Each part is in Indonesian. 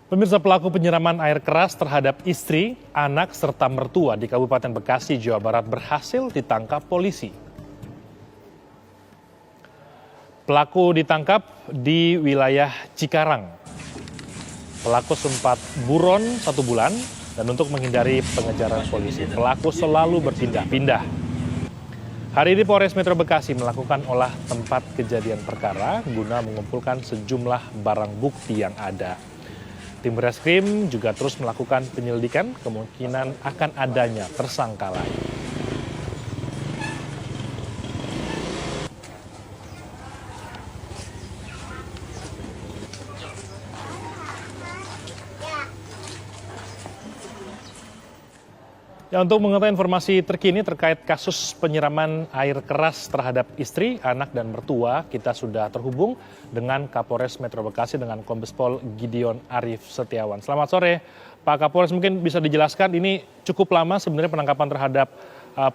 Pemirsa, pelaku penyiraman air keras terhadap istri, anak, serta mertua di Kabupaten Bekasi, Jawa Barat berhasil ditangkap polisi. Pelaku ditangkap di wilayah Cikarang. Pelaku sempat buron 1 bulan dan untuk menghindari pengejaran polisi, pelaku selalu berpindah-pindah. Hari ini Polres Metro Bekasi melakukan olah tempat kejadian perkara guna mengumpulkan sejumlah barang bukti yang ada. Tim Reskrim juga terus melakukan penyelidikan kemungkinan akan adanya tersangka lain. Ya, untuk mengetahui informasi terkini terkait kasus penyiraman air keras terhadap istri, anak, dan mertua, kita sudah terhubung dengan Kapolres Metro Bekasi dengan Kombes Pol Gideon Arif Setiawan. Selamat sore, Pak Kapolres. Mungkin bisa dijelaskan, ini cukup lama sebenarnya penangkapan terhadap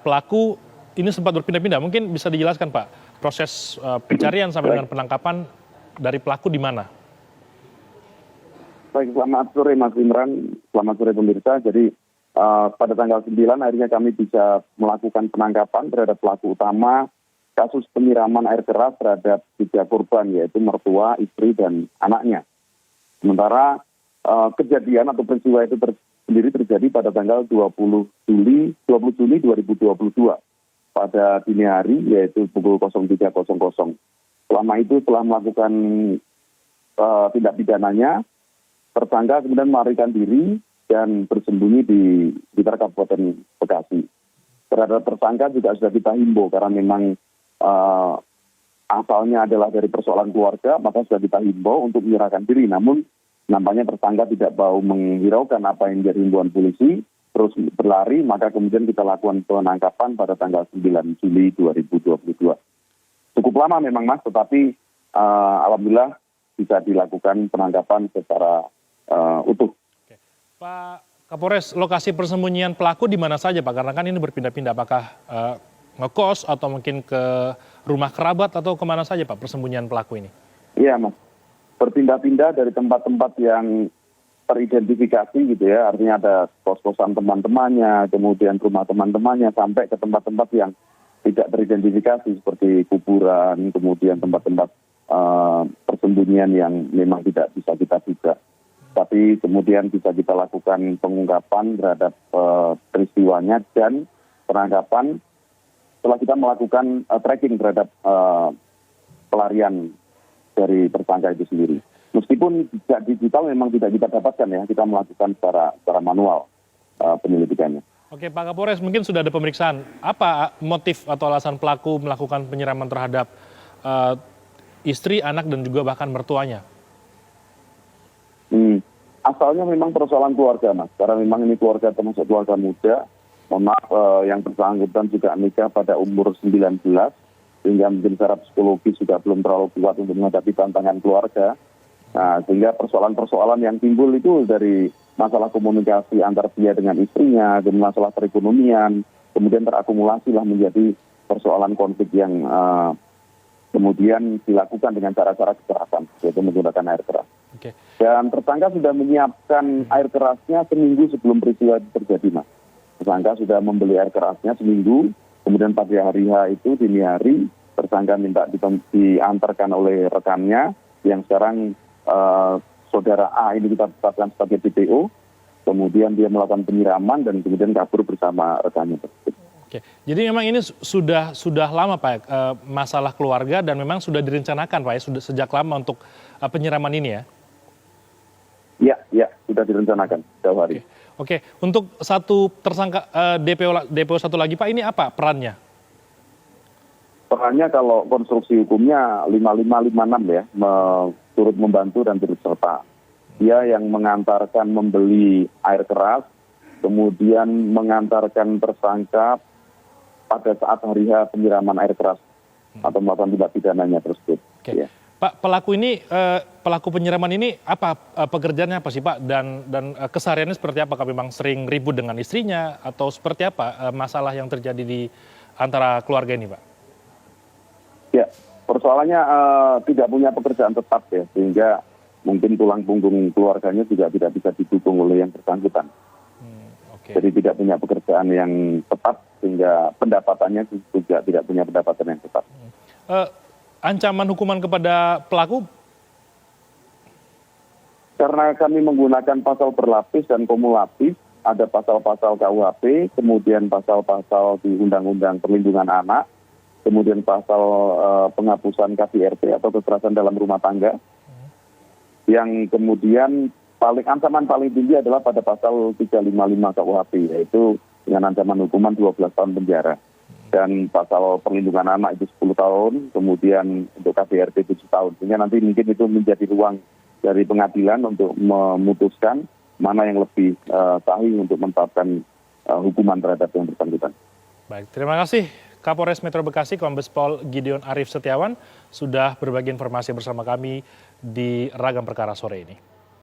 pelaku, ini sempat berpindah-pindah. Mungkin bisa dijelaskan, Pak, proses pencarian sampai dengan penangkapan dari pelaku di mana? Baik, selamat sore Mas Imran, selamat sore pemirsa. Jadi pada tanggal 9 akhirnya kami bisa melakukan penangkapan terhadap pelaku utama kasus penyiraman air keras terhadap 3 korban, yaitu mertua, istri, dan anaknya. Sementara kejadian atau peristiwa itu sendiri terjadi pada tanggal 20 Juli 2022 pada dini hari, yaitu pukul 03.00. Selama itu setelah melakukan tindak pidananya, tersangka kemudian melarikan diri dan bersembunyi di sekitar Kabupaten Bekasi. Terhadap tersangka juga sudah kita himbau karena memang asalnya adalah dari persoalan keluarga, maka sudah kita himbau untuk menyerahkan diri. Namun nampaknya tersangka tidak mau menghiraukan apa yang menjadi himbauan polisi, terus berlari, maka kemudian kita lakukan penangkapan pada tanggal 9 Juli 2022. Cukup lama memang Mas, tetapi alhamdulillah bisa dilakukan penangkapan secara utuh. Pak Kapolres, lokasi persembunyian pelaku di mana saja, Pak? Karena kan ini berpindah-pindah, apakah ngekos atau mungkin ke rumah kerabat atau kemana saja, Pak, persembunyian pelaku ini? Iya, Mas. Berpindah-pindah dari tempat-tempat yang teridentifikasi gitu ya, artinya ada kos-kosan teman-temannya, kemudian rumah teman-temannya, sampai ke tempat-tempat yang tidak teridentifikasi seperti kuburan, kemudian tempat-tempat persembunyian yang memang tidak bisa kita duga. Tapi kemudian bisa kita lakukan pengungkapan terhadap peristiwanya dan penangkapan setelah kita melakukan tracking terhadap pelarian dari tersangka itu sendiri. Meskipun jejak digital memang tidak kita dapatkan ya, kita melakukan secara manual penyelidikannya. Oke, Pak Kapolres, mungkin sudah ada pemeriksaan. Apa motif atau alasan pelaku melakukan penyiraman terhadap istri, anak, dan juga bahkan mertuanya? Asalnya memang persoalan keluarga, Mas. Karena memang ini keluarga termasuk keluarga muda. Mohon maaf, yang bersangkutan juga nikah pada umur 19, sehingga mungkin secara psikologis juga belum terlalu kuat untuk menghadapi tantangan keluarga. Nah, sehingga persoalan-persoalan yang timbul itu dari masalah komunikasi antar dia dengan istrinya, dan masalah perekonomian, kemudian terakumulasi lah menjadi persoalan konflik yang kemudian dilakukan dengan cara-cara kekerasan, yaitu menggunakan air keras. Oke. Dan tersangka sudah menyiapkan air kerasnya seminggu sebelum peristiwa itu terjadi, Mas. Tersangka sudah membeli air kerasnya seminggu, kemudian pada hari H itu, dini hari, tersangka minta diantarkan oleh rekannya, yang sekarang saudara A ini kita tetapkan sebagai DPO, kemudian dia melakukan penyiraman dan kemudian kabur bersama rekannya tersebut. Oke, jadi memang ini sudah lama, Pak, masalah keluarga dan memang sudah direncanakan, Pak, ya, sudah sejak lama untuk penyiraman ini ya? Ya, sudah direncanakan jauh hari. Oke. Untuk satu tersangka DPO satu lagi, Pak, ini apa perannya? Perannya kalau konstruksi hukumnya 5556 ya, turut membantu dan turut serta. Dia yang mengantarkan membeli air keras, kemudian mengantarkan tersangka pada saat hari H penyiraman air keras atau melakukan tindak pidananya tersebut. Oke. Ya. Pak, pelaku penyiraman ini apa pekerjaannya apa sih, Pak, dan kesehariannya seperti apa? Memang sering ribut dengan istrinya atau seperti apa masalah yang terjadi di antara keluarga ini, Pak? Ya, persoalannya tidak punya pekerjaan tetap ya, sehingga mungkin tulang punggung keluarganya juga tidak bisa didukung oleh yang bersangkutan. Oke. Jadi tidak punya pekerjaan yang tetap, sehingga pendapatannya juga tidak punya pendapatan yang tetap. Ancaman hukuman kepada pelaku? Karena kami menggunakan pasal berlapis dan kumulatif, ada pasal-pasal KUHP, kemudian pasal-pasal di Undang-Undang Perlindungan Anak, kemudian pasal penghapusan KDRT atau kekerasan dalam rumah tangga, yang kemudian ancaman paling tinggi adalah pada pasal 355 KUHP, yaitu dengan ancaman hukuman 12 tahun penjara. Dan pasal perlindungan anak itu 10 tahun, kemudian untuk KDRT 7 tahun. Sehingga nanti mungkin itu menjadi ruang dari pengadilan untuk memutuskan mana yang lebih sahih untuk menetapkan hukuman terhadap yang bersangkutan. Baik, terima kasih Kapolres Metro Bekasi Kombes Pol Gideon Arif Setiawan sudah berbagi informasi bersama kami di Ragam Perkara sore ini.